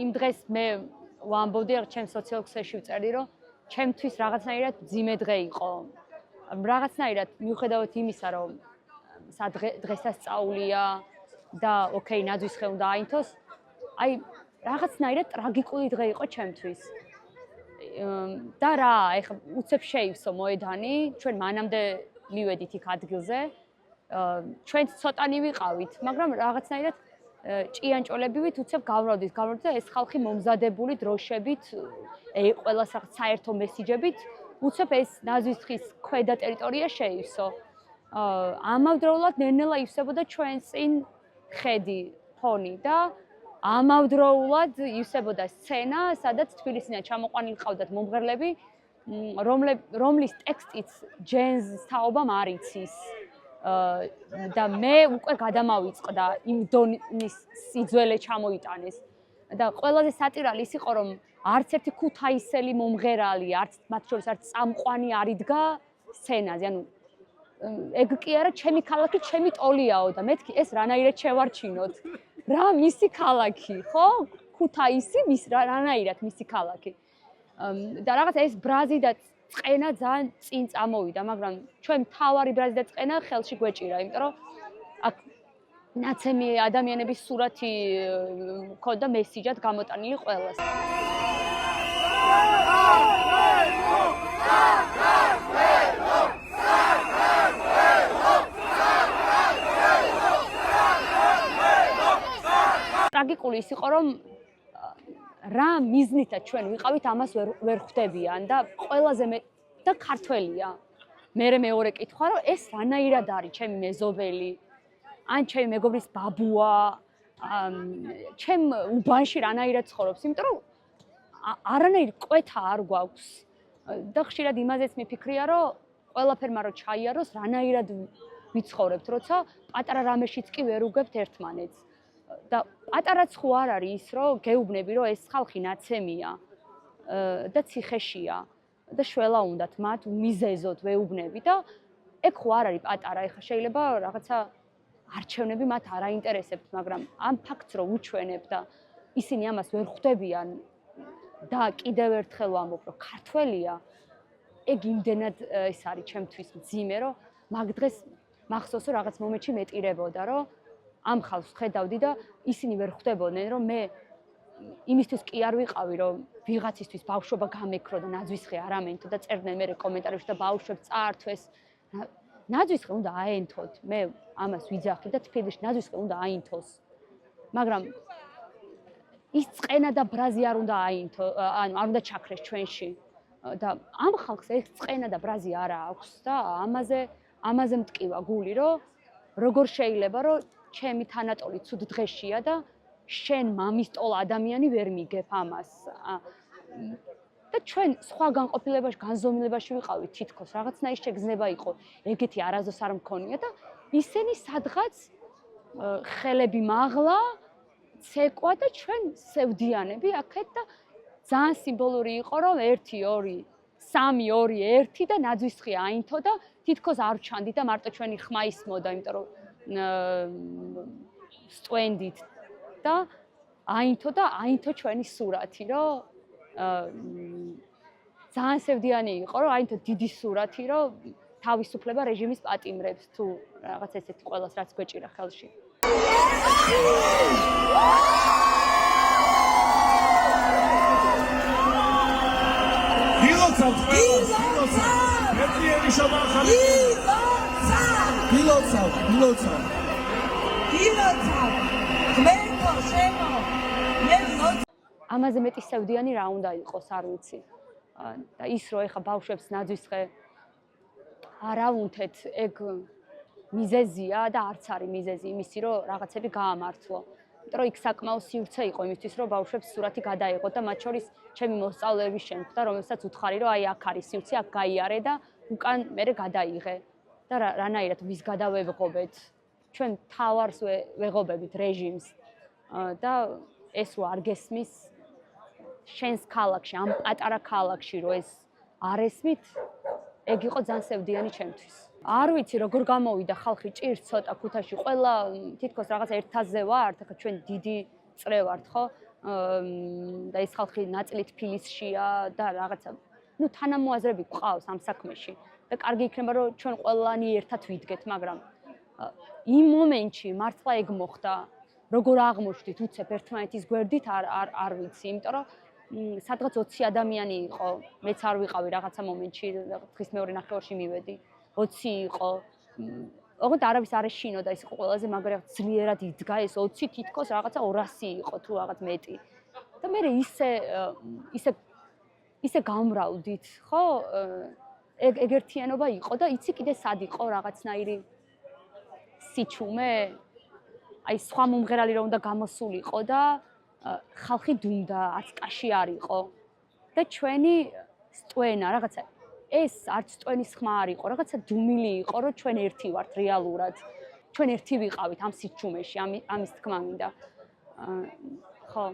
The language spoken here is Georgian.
იმ დღეს მე ვამბობდი, ჩემს სოციალურ ქსელში ვწერდი, რომ ჩემთვის რაღაცნაირად ძიმე დღე იყო. რაღაცნაირად მიუხედავად იმისა, რომ დღესასწაულია და ოკეი, ნაძვის ხე უნდა აინთოს, აი რაღაცნაირად ტრაგიკული დღე იყო ჩემთვის. და რა, ეხლა უცებ შეივსო მოედანი, ჩვენ მანამდე მივედით იქ ადგილზე. ჩვენც ცოტანი ვიყავით, მაგრამ რაღაცნაირად ჭიანჭოლებივით უცებ გავრავდით და ეს ხალხი მომზადებული დროშებით, ყველას რაღაც საერთო მესიჯებით, უცებ ეს ნაძვის ხის ქვედა ტერიტორია შეივსო. ამავდროულად ნელ-ნელა ივსებოდა ჩვენ წინ ხედი, ფონი და ამავდროულად ივსებოდა სცენა, სადაც თბილისიდან ჩამოყვანილი ყავდათ მომღერლები, რომლის ტექსტიც ჯენს თაობამ არ იცის. და მე უკვე გადამავიწყდა იმ დონის სიძველე ჩამოიტანეს. და ყველაზე სატირალი ის იყო, რომ არც ერთი ქუთაისელი მომღერალი, არც მათ შორის არც წამყვანი არ იდგა სცენაზე. ანუ ეგ კი არა, ჩემი ქალაქი, ჩემი ტოლიაო და მეთქი ეს რანაირად შევარჩინოთ. რა მისი ქალაქი, ხო? ქუთაისი, რანაირად მისი ქალაქი. და რაღაც ეს ბრაზი და წყენა ძალიან წინ წამოვიდა, მაგრამ ჩვენ თავარი ბრაზი და წყენა ხელში გვეჭირა, იმიტომ რომ აქ ნაცემი ადამიანების სურათი მქონდა მესიჯად გამოტანილი ყველას. ტრაგიკული ის იყო, რომ რა მიზნითაც ჩვენ ვიყავით, ამას ვერ ხვდებიან და ყველაზე და ქართველია. მე მეორე კითხვა, რომ ეს რანაირად არის ჩემი მეზობელი, ან ჩემი მეგობრის ბაბუა, ჩემ უბანში რანაირად ცხოვრობს, იმიტომ რომ არანაირი კვეთა არ გვაქვს. და ხშირად იმაზეც მიფიქრია, რომ ყველაფერმა რო ჩაიაროს, რანაირად ვიცხოვრებთ, როცა პატარა რამეშიც კი ვერ უგებთ ერთმანეთს. და პატარაც ხო არ არის ის, რომ გეუბნები, რომ ეს ხალხი ნაცემია და ციხეშია და შველა უნდათ მათ მიზეზოდ ვეუბნები და ეგ ხო არ არის პატარა, ეხლა შეიძლება რაღაცა არჩევნები მათ არ აინტერესებთ, მაგრამ ამ ფაქტს რო უჩვენებ და ისინი ამას ვერ ხვდებიან და კიდევ ერთხელ ვამბობ, რომ ქართველია, ეგ იმდენად ეს არის ჩემთვის მძიმე, რომ მაგ დღეს მახსოვს, რომ რაღაც მომენტში მეტირებოდა, რომ ამ ხალხს ხედავდი და ისინი ვერ ხვდებოდნენ, რომ მე იმისთვის კი არ ვიყავი, რომ ვიღაცისთვის ბავშვობა გამექრო და ნაძვის ხე არ ამენთო და წერდნენ მე კომენტარებში და ბავშვებს წაართვეს. ნაძვის ხე უნდა აენთოთ. მე ამას ვიძახი და თბილისში ნაძვის ხე უნდა აინთოს. მაგრამ ის წყენა და ბრაზი არ უნდა აინთო, ანუ არ უნდა ჩაქრეს ჩვენში. და ამ ხალხს ეს წყენა და ბრაზი არ აქვს და ამაზე მტკივა გული, რომ როგორ შეიძლება, რომ ჩემი თანატოლი ცუდ დღეშია და შენ მამის ტოლ ადამიანი ვერ მიგებ ამას. და ჩვენ სხვა განყოფილებაში, განზომილებაში ვიყავით თითქოს, რაღაცნაირი შეგრძნება იყო, ეგეთი არასდროს არ მქონია და ისინი სადღაც ხელები მაღლა, ცეკვა და ჩვენ სევდიანები აქეთ და ძალიან სიმბოლური იყო, რომ 1 2 3 2 1 და ნაძვის ხე აინთო და თითქოს არ ვჩანდი და მარტო ჩვენი ხმა ისმოდა, იმიტომ რომ სტვენდით და აინთო ჩვენი სურათი, რომ ძალიან სევდიანი იყო, რომ აინთო დიდი სურათი, რომ თავისუფლება რეჟიმის პატიმრებს თუ რაღაც ესეთი ყველას რაც გვეჭირა ხელში. გილოცავთ ყველას, მეთრიერი შობახალი. გილოცავთ. გვერდო, შემო. ამაზე მეტი სევდიანი რა უნდა იყოს, არ ვიცი. და ის რომ ეხა ბავშვებს ნაძვის ხე არ აუნთეთ, ეგ მიზეზია და არც არის მიზეზი იმისი, რომ რაღაცები გაამართლო. იმიტომ რომ იქ საკმაო სივრცე იყო იმისთვის, რომ ბავშვებს სურათი გადაიღოთ და მათ შორის ჩემი მოსწავლეების შემხვდა, რომელსაც უთხარი, რომ აი აქ არის სივრცე, აქ გაიარე და უკან მერე გადაიღე. და რანაირად ვის გადავეღობეთ? ჩვენ თავარს ვეღობებით რეჟიმს და ეს არ გესმის შენს ქალაქში, ამ პატარა ქალაქში, რომ ეს არ ესმით, ეგ იყო ძალიან სევდიანი ჩემთვის. არ ვიცი როგორ გამოვიდა ხალხი ჭირს ცოტა ქუთაისში, ყველა თითქოს რაღაც ერთაზე ვართ, ახლა ჩვენ დიდი წრე ვართ, ხო? და ეს ხალხი ნაწილი თბილისშია და რაღაცა თანამოაზრები გვყავს ამ საქმეში და კარგი იქნება რომ ჩვენ ყველანი ერთად ვიდგეთ, მაგრამ იმ მომენტში მართლა ეგ მოხდა, როგორ აღმოჩნდით უცებ ერთმანეთის გვერდით არ ვიცი, იმიტომ რომ სადღაც 20 ადამიანი იყო, მეც არ ვიყავი რაღაცა მომენტში, დღის მეორე ნახევარში მივედი. 20 იყო. ოღონდ არავის არ ეშინოდა, ეს იყო ყველაზე მაგრა ძლიერად იდგა ეს 20 თითქოს რაღაცა 200 იყო თუ რაღაც მეტი. და მე ისე გამრავლდით, ხო? ეგ ერთიანობა იყო და იცი კიდე სად იყო რაღაცნაირი სიჩუმე? აი სხვა მომღერალი რომ უნდა გამოსულიყო და ხალხი დუმდა, არც კაში არ იყო. და ჩვენი სტვენა რაღაცა ეს არც სტვენის ხმა არ იყო, რაღაცა დუმილი იყო, რომ ჩვენ ერთი ვართ რეალურად. ჩვენ ერთი ვიყავით ამ სიჩუმეში, ამის თქმა მინდა. ხო.